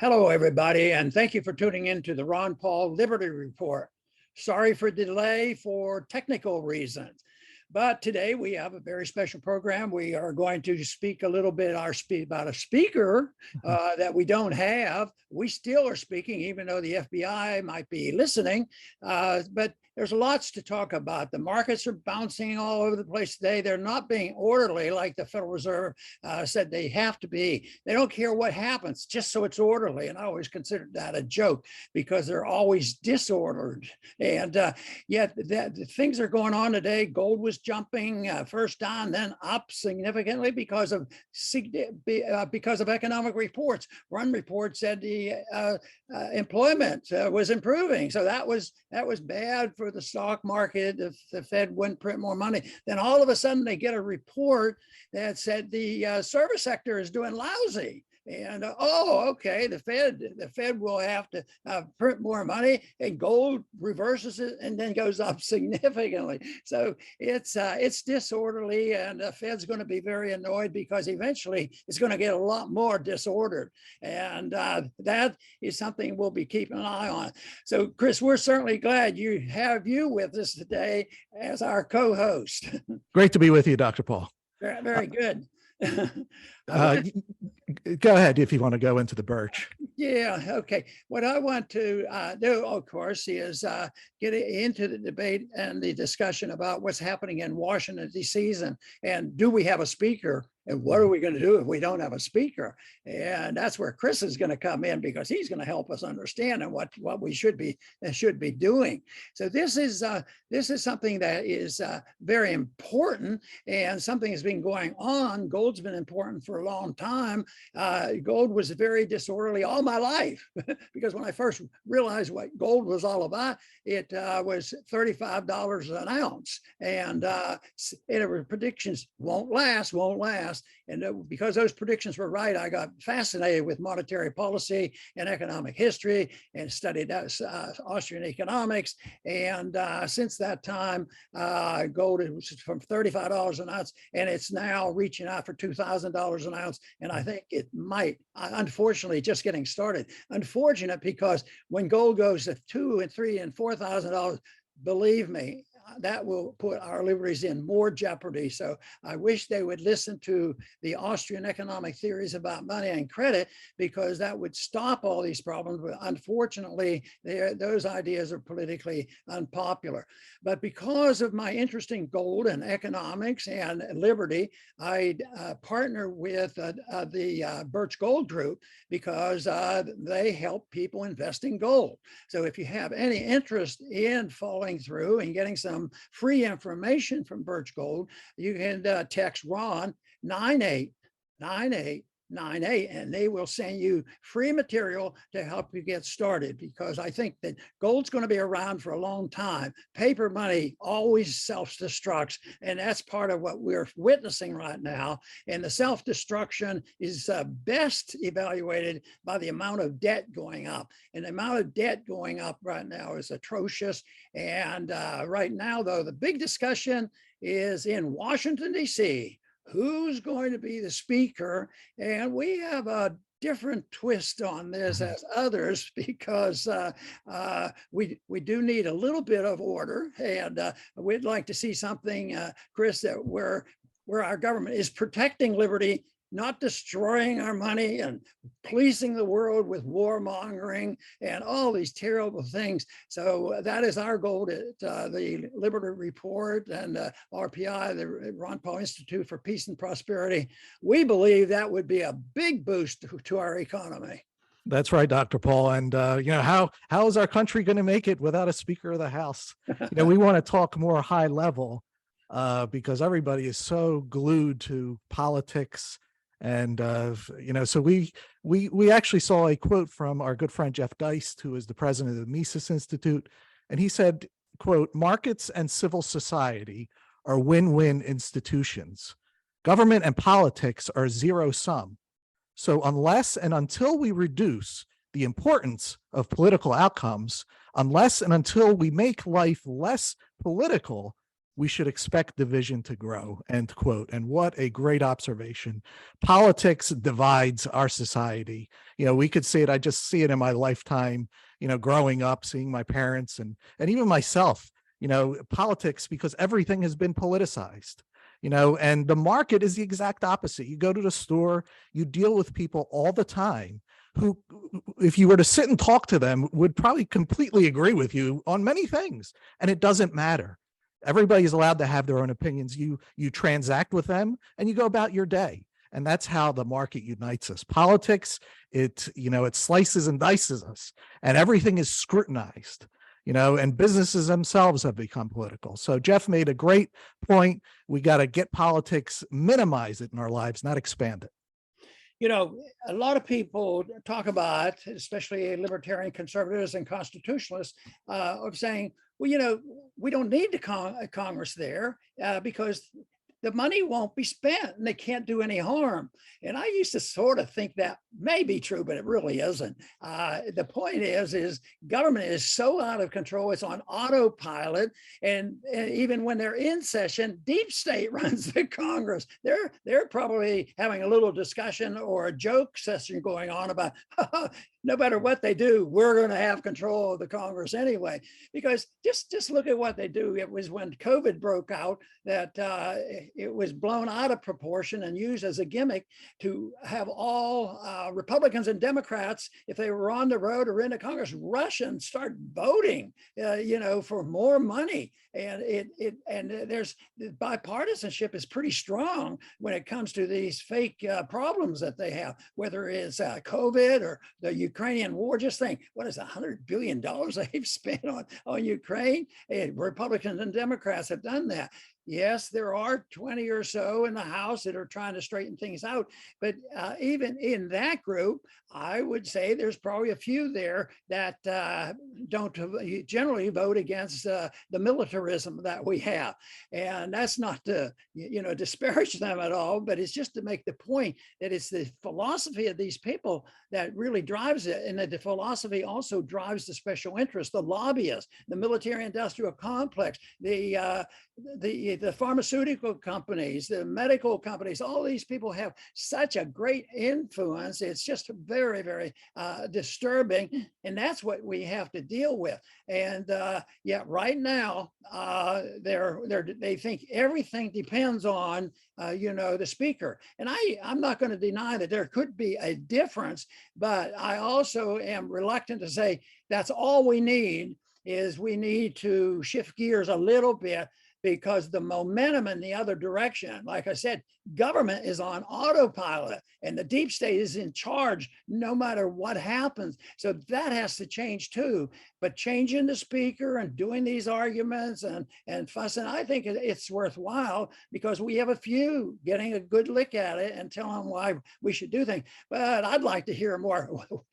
Hello, everybody, and thank you for tuning in to the Ron Paul Liberty Report. Sorry for delay for technical reasons, but today we have a very special program. We are going to speak a little bit about a speaker that we don't have. We still are speaking, even though the FBI might be listening, but there's lots to talk about. The markets are bouncing all over the place today. They're not being orderly like the Federal Reserve said they have to be. They don't care what happens, just so it's orderly. And I always considered that a joke because they're always disordered. And yet things are going on today. Gold was jumping first down, then up significantly because of economic reports. One report said the employment was improving, so that was bad for the stock market if the Fed wouldn't print more money. Then all of a sudden they get a report that said the service sector is doing lousy. And okay, the Fed will have to print more money, and gold reverses it and then goes up significantly. So it's disorderly, and the Fed's going to be very annoyed because eventually it's going to get a lot more disordered, and that is something we'll be keeping an eye on. So, Chris, we're certainly glad you have you with us today as our co-host. Great to be with you, Dr. Paul. Very, very good. Go ahead if you want to go into the birch. Yeah, okay. What I want to do, of course, is get into the debate and the discussion about what's happening in Washington, D.C. and do we have a speaker? And what are we going to do if we don't have a speaker? And that's where Chris is going to come in, because he's going to help us understand and what we should be doing. So this is something that is very important, and something has been going on. Gold's been important for a long time. Gold was very disorderly all my life because when I first realized what gold was all about, it was $35 an ounce, and predictions won't last. And because those predictions were right, I got fascinated with monetary policy and economic history and studied Austrian economics. And since that time, gold is from $35 an ounce, and it's now reaching out for $2,000 an ounce. And I think it might, unfortunately, just getting started. Unfortunate, because when gold goes to $2,000 and $3,000 and $4,000, believe me, that will put our liberties in more jeopardy. So I wish they would listen to the Austrian economic theories about money and credit, because that would stop all these problems. But unfortunately, those ideas are politically unpopular. But because of my interest in gold and economics and liberty, I partner with the Birch Gold Group, because they help people invest in gold. So if you have any interest in following through and getting some free information from Birch Gold, you can text Ron 989898, and they will send you free material to help you get started, because I think that gold's going to be around for a long time. Paper money always self-destructs, and that's part of what we're witnessing right now. And the self-destruction is best evaluated by the amount of debt going up. And the amount of debt going up right now is atrocious. And right now, though, the big discussion is in Washington, D.C. Who's going to be the speaker? And we have a different twist on this as others, because we do need a little bit of order, and we'd like to see something, Chris, that where our government is protecting liberty, not destroying our money and policing the world with warmongering and all these terrible things. So that is our goal at the Liberty Report and RPI, the Ron Paul Institute for Peace and Prosperity. We believe that would be a big boost to our economy. That's right, Dr. Paul. And how is our country going to make it without a Speaker of the House? We want to talk more high level because everybody is so glued to politics. And, so we actually saw a quote from our good friend, Jeff Geist, who is the president of the Mises Institute. And he said, quote, "Markets and civil society are win-win institutions. Government and politics are zero sum. So unless and until we reduce the importance of political outcomes, unless and until we make life less political, we should expect division to grow, end quote. And what a great observation. Politics divides our society. We could see it. I just see it in my lifetime, growing up, seeing my parents and even myself, politics, because everything has been politicized. And the market is the exact opposite. You go to the store, you deal with people all the time who, if you were to sit and talk to them, would probably completely agree with you on many things. And it doesn't matter. Everybody's allowed to have their own opinions. You transact with them and you go about your day. And that's how the market unites us. Politics, it slices and dices us, and everything is scrutinized, and businesses themselves have become political. So Jeff made a great point. We got to get politics, minimize it in our lives, not expand it. A lot of people talk about, especially libertarian conservatives and constitutionalists, of saying, well, we don't need the Congress there because the money won't be spent and they can't do any harm. And I used to sort of think that may be true, but it really isn't. The point is government is so out of control. It's on autopilot. And even when they're in session, deep state runs the Congress. They're probably having a little discussion or a joke session going on about, no matter what they do, we're going to have control of the Congress anyway. Because just look at what they do. It was when COVID broke out that it was blown out of proportion and used as a gimmick to have all Republicans and Democrats, if they were on the road or in the Congress, rush and start voting, for more money. And there's bipartisanship is pretty strong when it comes to these fake problems that they have, whether it's COVID or the Ukrainian war. Just think, what is $100 billion they've spent on Ukraine? And Republicans and Democrats have done that. Yes, there are 20 or so in the House that are trying to straighten things out. But even in that group, I would say there's probably a few there that don't generally vote against the militarism that we have. And that's not to, disparage them at all, but it's just to make the point that it's the philosophy of these people that really drives it. And that the philosophy also drives the special interest, the lobbyists, the military industrial complex, the pharmaceutical companies, the medical companies. All these people have such a great influence. It's just very, very disturbing. And that's what we have to deal with. And right now, they think everything depends on, the speaker. And I'm not going to deny that there could be a difference, but I also am reluctant to say that's all we need. Is we need to shift gears a little bit, because the momentum in the other direction, like I said, government is on autopilot and the deep state is in charge no matter what happens. So that has to change too. But changing the speaker and doing these arguments and fussing, I think it's worthwhile, because we have a few getting a good lick at it and telling them why we should do things. But I'd like to hear more.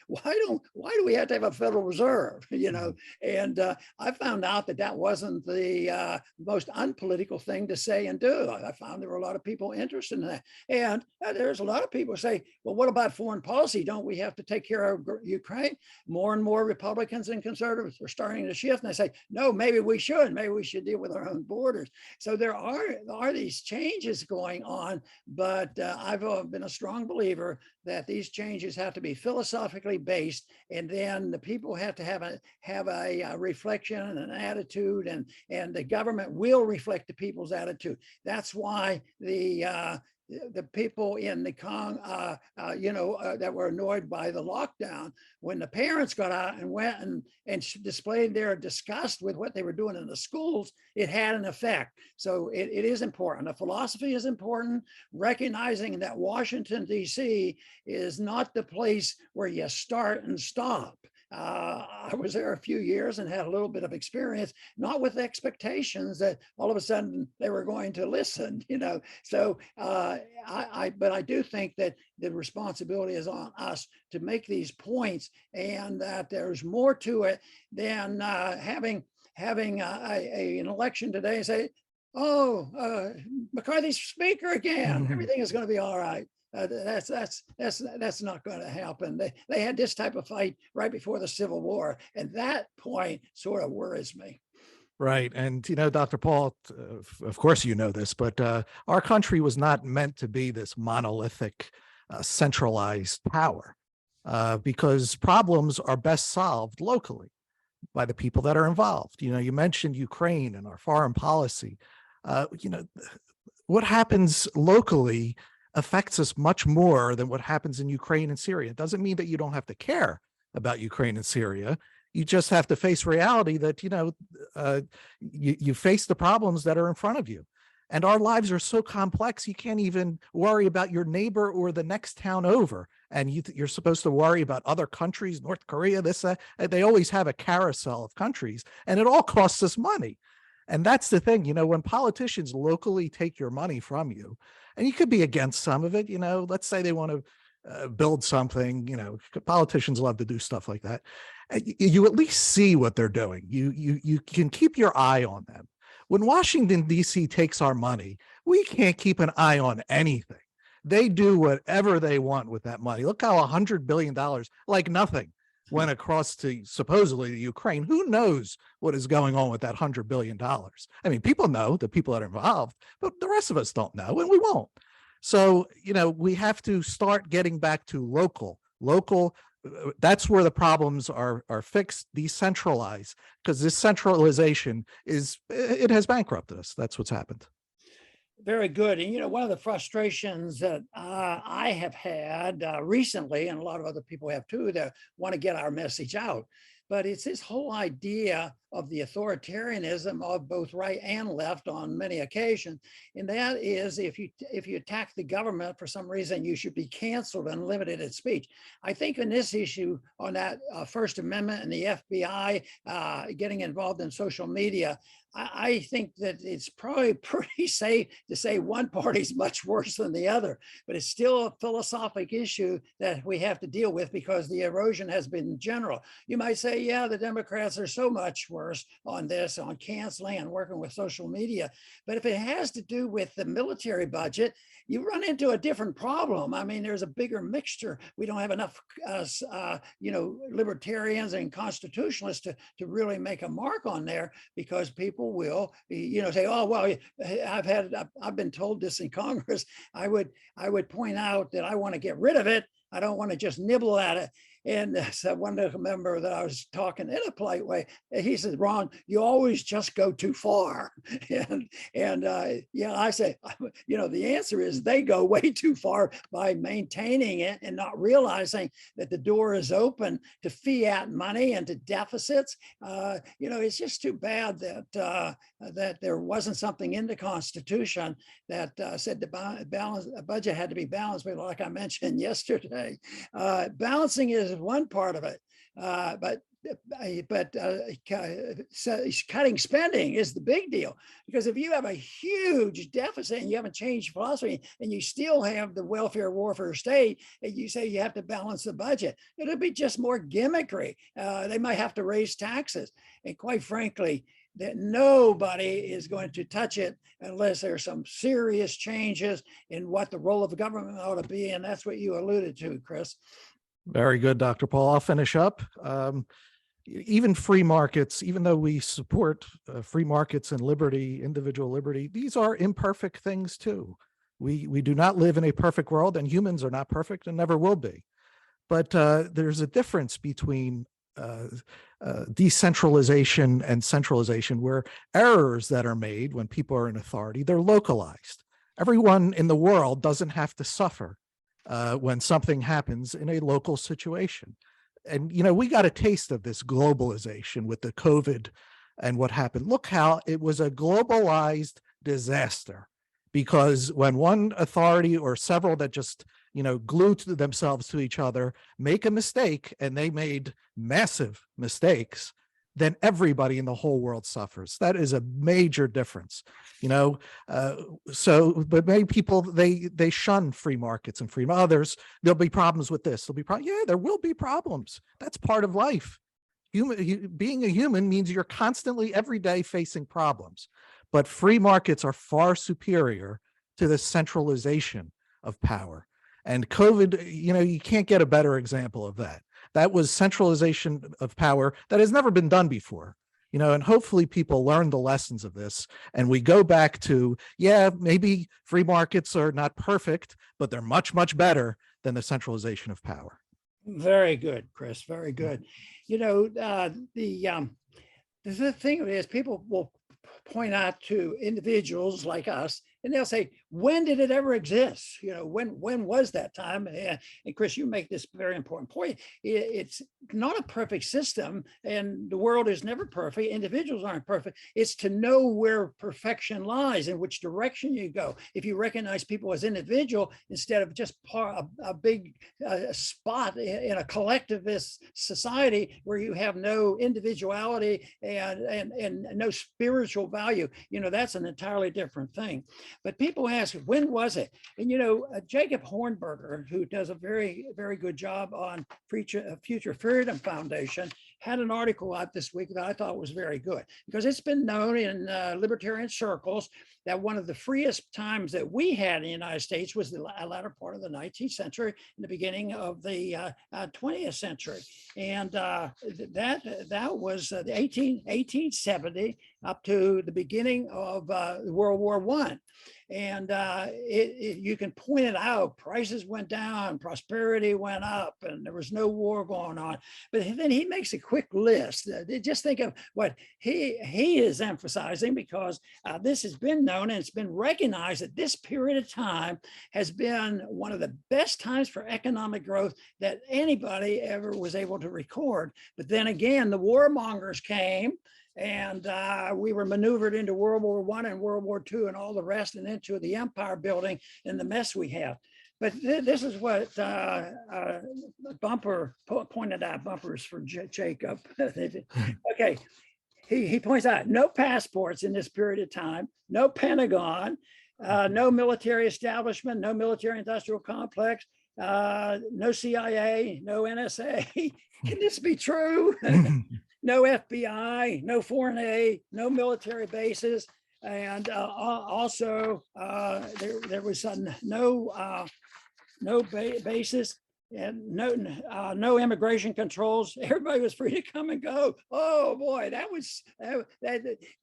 Why do we have to have a Federal Reserve? And I found out that wasn't the most unpolitical thing to say and do. I found there were a lot of people interested in that. And there's a lot of people say, well, what about foreign policy? Don't we have to take care of Ukraine? More and more Republicans and conservatives are starting to shift. And they say, no, maybe we should deal with our own borders. So there are these changes going on, but I've been a strong believer that these changes have to be philosophically based, and then the people have to have a reflection and an attitude, and the government will reflect the people's attitude. That's why the people in the that were annoyed by the lockdown, when the parents got out and went and displayed their disgust with what they were doing in the schools, it had an effect. So it is important. The philosophy is important, recognizing that Washington, D.C. is not the place where you start and stop. I was there a few years and had a little bit of experience, not with expectations that all of a sudden they were going to listen, So but I do think that the responsibility is on us to make these points, and that there's more to it than having an election today and say, oh, McCarthy's speaker again. Everything is going to be all right. That's not going to happen. They had this type of fight right before the Civil War, and that point sort of worries me. Right. And, Dr. Paul, of course, you know this, but our country was not meant to be this monolithic, centralized power because problems are best solved locally by the people that are involved. You mentioned Ukraine and our foreign policy. Uh, you know, what happens locally affects us much more than what happens in Ukraine and Syria. It doesn't mean that you don't have to care about Ukraine and Syria. You just have to face reality that, you face the problems that are in front of you. And our lives are so complex, you can't even worry about your neighbor or the next town over. And you're supposed to worry about other countries, North Korea, this, they always have a carousel of countries, and it all costs us money. And that's the thing, when politicians locally take your money from you, and you could be against some of it, let's say they want to build something, politicians love to do stuff like that. You at least see what they're doing. You can keep your eye on them. When Washington, D.C. takes our money, we can't keep an eye on anything. They do whatever they want with that money. Look how $100 billion, like nothing, went across to supposedly Ukraine. Who knows what is going on with that $100 billion? I mean, people know, the people that are involved, but the rest of us don't know, and we won't. So, we have to start getting back to local. That's where the problems are fixed, decentralized, because this centralization it has bankrupted us. That's what's happened. Very good. And one of the frustrations that I have had recently, and a lot of other people have too, that want to get our message out. But it's this whole idea of the authoritarianism of both right and left on many occasions. And that is, if you attack the government for some reason, you should be canceled and limited in speech. I think in this issue on that First Amendment and the FBI getting involved in social media, I think that it's probably pretty safe to say one party is much worse than the other, but it's still a philosophical issue that we have to deal with because the erosion has been general. You might say, yeah, the Democrats are so much worse on this, on canceling and working with social media. But if it has to do with the military budget, you run into a different problem. I mean, there's a bigger mixture. We don't have enough, libertarians and constitutionalists to really make a mark on there, because people will, say, oh, well, I've been told this in Congress. I would point out that I want to get rid of it. I don't want to just nibble at it. And so one member that I was talking in a polite way, he said, Ron, you always just go too far. And I say, the answer is they go way too far by maintaining it and not realizing that the door is open to fiat money and to deficits. It's just too bad that there wasn't something in the Constitution that said the budget had to be balanced. But like I mentioned yesterday, balancing is one part of it, but cutting spending is the big deal, because if you have a huge deficit and you haven't changed philosophy and you still have the welfare warfare state, and you say you have to balance the budget, it'll be just more gimmickry. They might have to raise taxes, and quite frankly, that nobody is going to touch it unless there's some serious changes in what the role of the government ought to be. And that's what you alluded to, Chris. Very good, Dr. Paul. I'll finish up. Even free markets, even though we support free markets and liberty, individual liberty, these are imperfect things too. We do not live in a perfect world, and humans are not perfect and never will be. But there's a difference between decentralization and centralization, where errors that are made when people are in authority, they're localized. Everyone in the world doesn't have to suffer when something happens in a local situation. And, we got a taste of this globalization with the COVID and what happened. Look how it was a globalized disaster, because when one authority or several that just, glued themselves to each other make a mistake, and they made massive mistakes, then everybody in the whole world suffers. That is a major difference, but many people, they shun free markets and free others. There'll be problems with this. Yeah, there will be problems. That's part of life. Being a human means you're constantly every day facing problems, but free markets are far superior to the centralization of power. And COVID, you can't get a better example of that. That was centralization of power that has never been done before. and hopefully people learn the lessons of this and we go back to, yeah, maybe free markets are not perfect, but they're much, much better than the centralization of power. Very good, Chris. Very good. The thing is, people will point out to individuals like us, and they'll say, "When did it ever exist? When was that time?" And Chris, you make this very important point. It's not a perfect system, and the world is never perfect. Individuals aren't perfect. It's to know where perfection lies and which direction you go. If you recognize people as individual instead of just a big spot in a collectivist society where you have no individuality and no spiritual value, that's an entirely different thing. But people ask, when was it? And Jacob Hornberger, who does a very, very good job on Future Freedom Foundation, had an article out this week that I thought was very good, because it's been known in libertarian circles that one of the freest times that we had in the United States was the latter part of the 19th century and the beginning of the 20th century. And that was 1870 up to the beginning of World War I. And you can point it out. Prices went down, prosperity went up, and there was no war going on. But then he makes a quick list. Just think of what he is emphasizing, because this has been known and it's been recognized that this period of time has been one of the best times for economic growth that anybody ever was able to record. But then again, the warmongers came, and we were maneuvered into World War I and World War II and all the rest, and into the empire building and the mess we have. But this is what Bumper pointed out. Bumpers for Jacob. Okay, he points out no passports in this period of time, no Pentagon, no military establishment, no military industrial complex, no CIA, no NSA. Can this be true? No FBI, no foreign aid, no military bases, and also there was no bases and no immigration controls. Everybody was free to come and go. Oh boy, that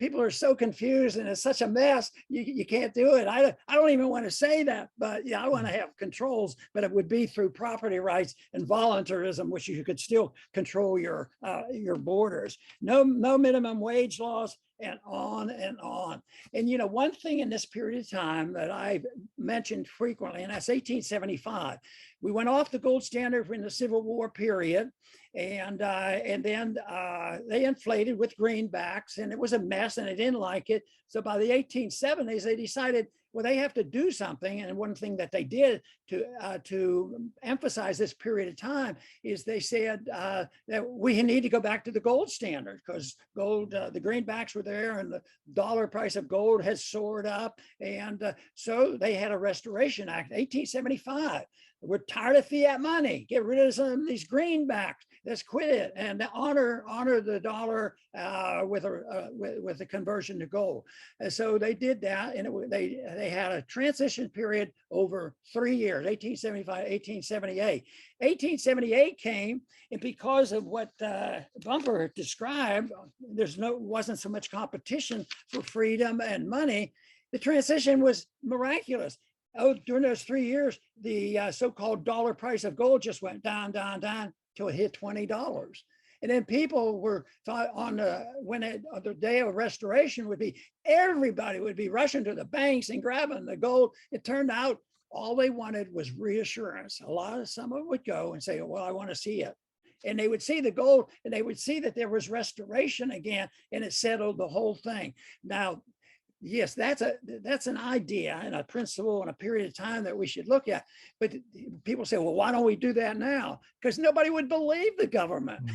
people are so confused, and it's such a mess. You can't do it. I don't even want to say that, but yeah, I want to have controls, but it would be through property rights and voluntarism, which you could still control your borders. No minimum wage laws, and on and on. And one thing in this period of time that I've mentioned frequently, and that's 1875. We went off the gold standard in the Civil War period, and then they inflated with greenbacks, and it was a mess, and they didn't like it. So by the 1870s, they decided, well, they have to do something. And one thing that they did to emphasize this period of time is they said that we need to go back to the gold standard, because gold, the greenbacks were there, and the dollar price of gold has soared up. And so they had a Restoration Act, 1875. We're tired of fiat money. Get rid of some of these greenbacks. Let's quit it and honor the dollar with a conversion to gold. And so they did that, and they had a transition period over 3 years, 1875, 1878. 1878 came, and because of what Bumper described, wasn't so much competition for freedom and money. The transition was miraculous. During those 3 years, the so-called dollar price of gold just went down, down, down till it hit $20. And then people were thought on the day of restoration everybody would be rushing to the banks and grabbing the gold. It turned out all they wanted was reassurance. Some of them would go and say, well, I want to see it. And they would see the gold, and they would see that there was restoration again, and it settled the whole thing. Now, yes, that's an idea and a principle and a period of time that we should look at. But people say, well, why don't we do that now? Because nobody would believe the government.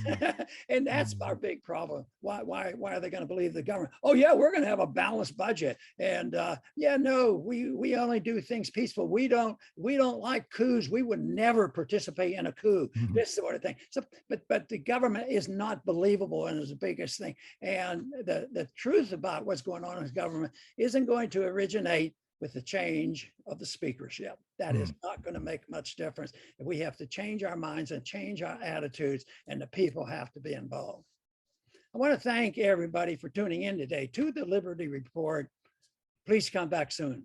And that's our big problem. Why are they going to believe the government? Oh yeah, we're going to have a balanced budget. And yeah, no, we only do things peaceful. We don't like coups. We would never participate in a coup, this sort of thing. So, but the government is not believable, and is the biggest thing. And the truth about what's going on in the government isn't going to originate with the change of the speakership. That is not going to make much difference. We have to change our minds and change our attitudes, and the people have to be involved. I want to thank everybody for tuning in today to the Liberty Report. Please come back soon.